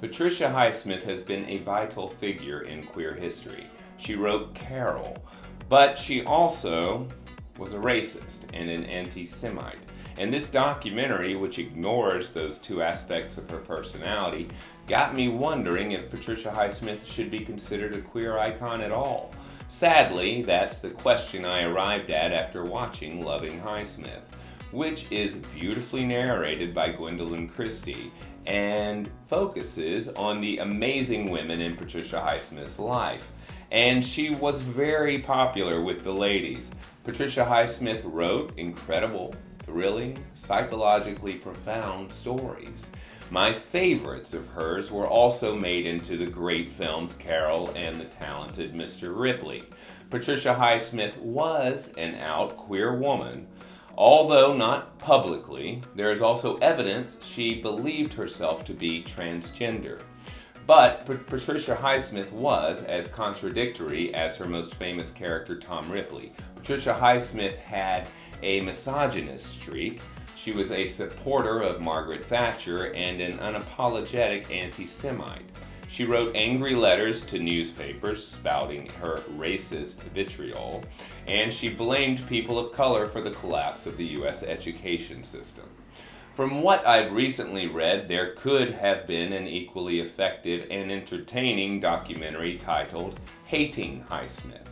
Patricia Highsmith has been a vital figure in queer history. She wrote Carol, but she also was a racist and an anti-Semite. And this documentary, which ignores those two aspects of her personality, got me wondering if Patricia Highsmith should be considered a queer icon at all. Sadly, that's the question I arrived at after watching Loving Highsmith, which is beautifully narrated by Gwendolyn Christie and focuses on the amazing women in Patricia Highsmith's life. And she was very popular with the ladies. Patricia Highsmith wrote incredible, thrilling, psychologically profound stories. My favorites of hers were also made into the great films Carol and the talented Mr. Ripley. Patricia Highsmith was an out queer woman. Although not publicly, there is also evidence she believed herself to be transgender. But Patricia Highsmith was as contradictory as her most famous character, Tom Ripley. Patricia Highsmith had a misogynist streak. She was a supporter of Margaret Thatcher and an unapologetic anti-Semite. She wrote angry letters to newspapers spouting her racist vitriol, and she blamed people of color for the collapse of the U.S. education system. From what I've recently read, there could have been an equally effective and entertaining documentary titled Hating Highsmith.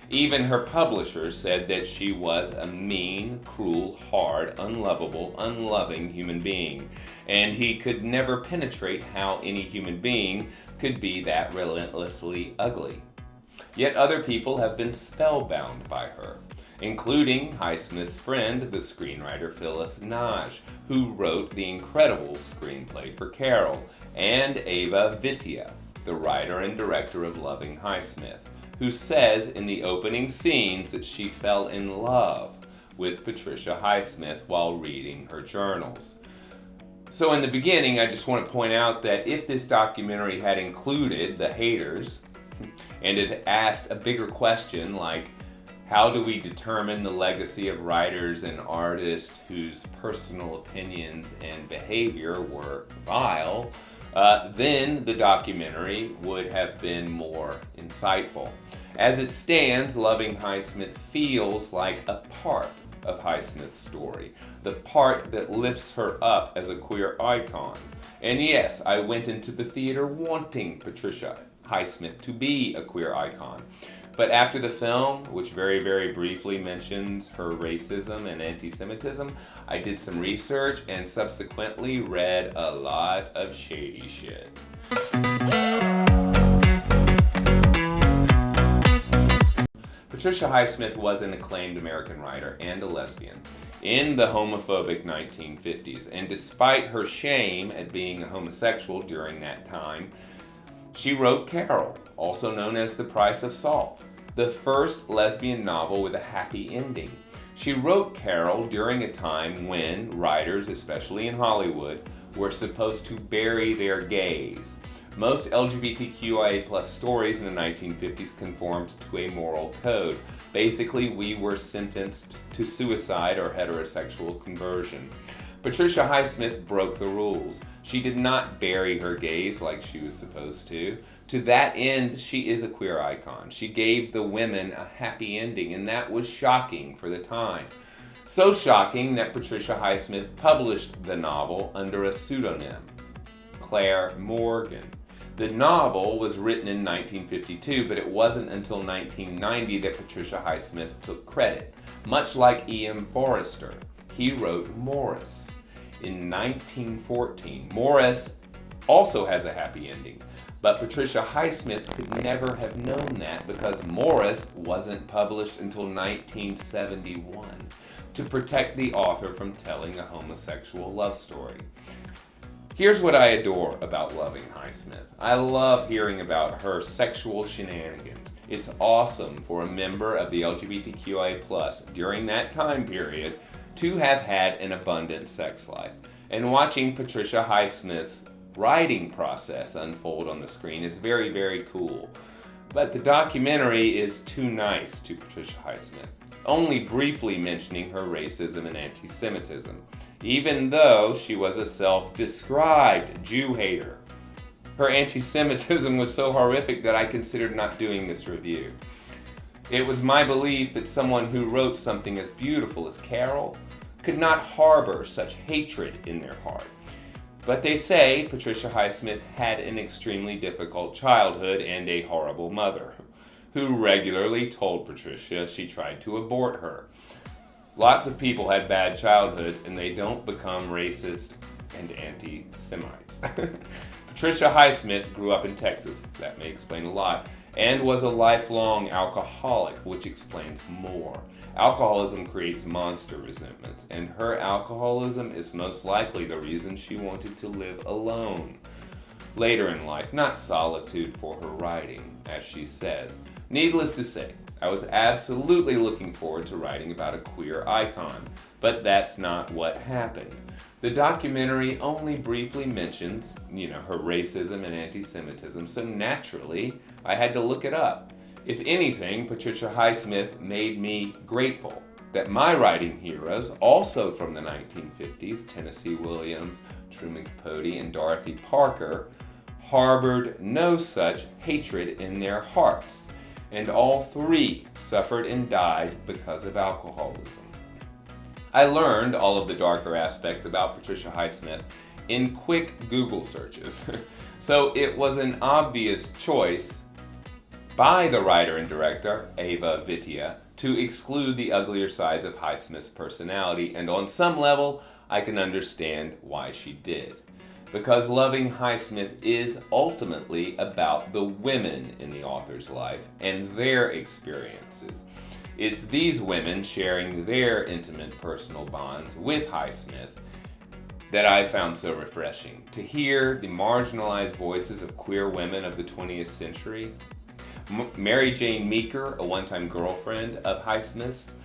Even her publisher said that she was a mean, cruel, hard, unlovable, unloving human being, and he could never penetrate how any human being could be that relentlessly ugly. Yet other people have been spellbound by her, including Highsmith's friend, the screenwriter Phyllis Naj, who wrote the incredible screenplay for Carol, and Eva Vitija, the writer and director of Loving Highsmith, who says in the opening scenes that she fell in love with Patricia Highsmith while reading her journals. So in the beginning, I just want to point out that if this documentary had included the haters, and it asked a bigger question like, how do we determine the legacy of writers and artists whose personal opinions and behavior were vile, then the documentary would have been more insightful. As it stands, Loving Highsmith feels like a part of Highsmith's story, the part that lifts her up as a queer icon. And yes, I went into the theater wanting Patricia Highsmith to be a queer icon. But after the film, which very, very briefly mentions her racism and anti-Semitism, I did some research and subsequently read a lot of shady shit. Patricia Highsmith was an acclaimed American writer and a lesbian in the homophobic 1950s, and despite her shame at being a homosexual during that time, she wrote Carol, also known as The Price of Salt, the first lesbian novel with a happy ending. She wrote Carol during a time when writers, especially in Hollywood, were supposed to bury their gays. Most LGBTQIA+ stories in the 1950s conformed to a moral code. Basically, we were sentenced to suicide or heterosexual conversion. Patricia Highsmith broke the rules. She did not bury her gays like she was supposed to. To that end, she is a queer icon. She gave the women a happy ending, and that was shocking for the time. So shocking that Patricia Highsmith published the novel under a pseudonym, Claire Morgan. The novel was written in 1952, but it wasn't until 1990 that Patricia Highsmith took credit. Much like E.M. Forrester, he wrote Morris in 1914. Morris also has a happy ending, but Patricia Highsmith could never have known that because Morris wasn't published until 1971 to protect the author from telling a homosexual love story. Here's what I adore about Loving Highsmith. I love hearing about her sexual shenanigans. It's awesome for a member of the LGBTQIA+ during that time period to have had an abundant sex life. And watching Patricia Highsmith's writing process unfold on the screen is very, very cool. But the documentary is too nice to Patricia Highsmith, only briefly mentioning her racism and anti-Semitism, even though she was a self-described Jew hater. Her anti-Semitism was so horrific that I considered not doing this review. It was my belief that someone who wrote something as beautiful as Carol could not harbor such hatred in their heart. But they say Patricia Highsmith had an extremely difficult childhood and a horrible mother, who regularly told Patricia she tried to abort her. Lots of people had bad childhoods and they don't become racist and anti-Semites. Patricia Highsmith grew up in Texas, that may explain a lot, and was a lifelong alcoholic, which explains more. Alcoholism creates monster resentments, and her alcoholism is most likely the reason she wanted to live alone. Later in life, not solitude for her writing, as she says. Needless to say, I was absolutely looking forward to writing about a queer icon, but that's not what happened. The documentary only briefly mentions, her racism and anti-Semitism, so naturally, I had to look it up. If anything, Patricia Highsmith made me grateful that my writing heroes, also from the 1950s, Tennessee Williams, Truman Capote, and Dorothy Parker, harbored no such hatred in their hearts, and all three suffered and died because of alcoholism. I learned all of the darker aspects about Patricia Highsmith in quick Google searches, so it was an obvious choice by the writer and director, Eva Vitija, to exclude the uglier sides of Highsmith's personality, and on some level, I can understand why she did. Because loving Highsmith is ultimately about the women in the author's life and their experiences. It's these women sharing their intimate personal bonds with Highsmith that I found so refreshing. To hear the marginalized voices of queer women of the 20th century. Mary Jane Meeker, a one-time girlfriend of Highsmith's,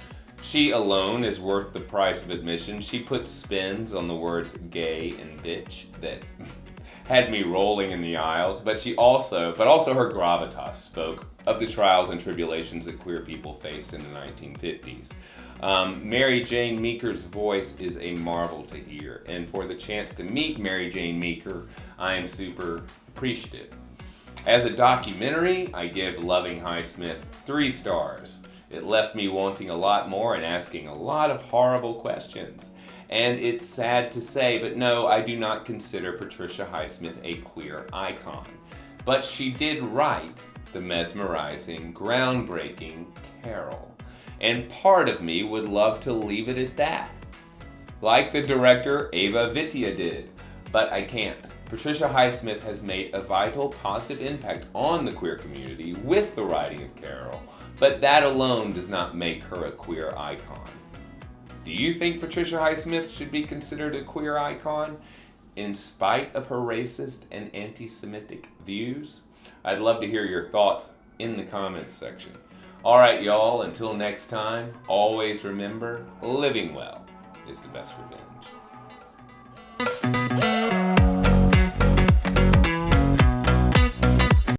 she alone is worth the price of admission. She put spins on the words gay and bitch that had me rolling in the aisles, but also her gravitas spoke of the trials and tribulations that queer people faced in the 1950s. Mary Jane Meeker's voice is a marvel to hear, and for the chance to meet Mary Jane Meeker, I am super appreciative. As a documentary, I give Loving Highsmith 3 stars. It left me wanting a lot more and asking a lot of horrible questions. And it's sad to say, but no, I do not consider Patricia Highsmith a queer icon. But she did write the mesmerizing, groundbreaking Carol. And part of me would love to leave it at that, like the director Eva Vitija did, but I can't. Patricia Highsmith has made a vital, positive impact on the queer community with the writing of Carol, but that alone does not make her a queer icon. Do you think Patricia Highsmith should be considered a queer icon in spite of her racist and anti-Semitic views? I'd love to hear your thoughts in the comments section. All right, y'all, until next time, always remember, living well is the best revenge.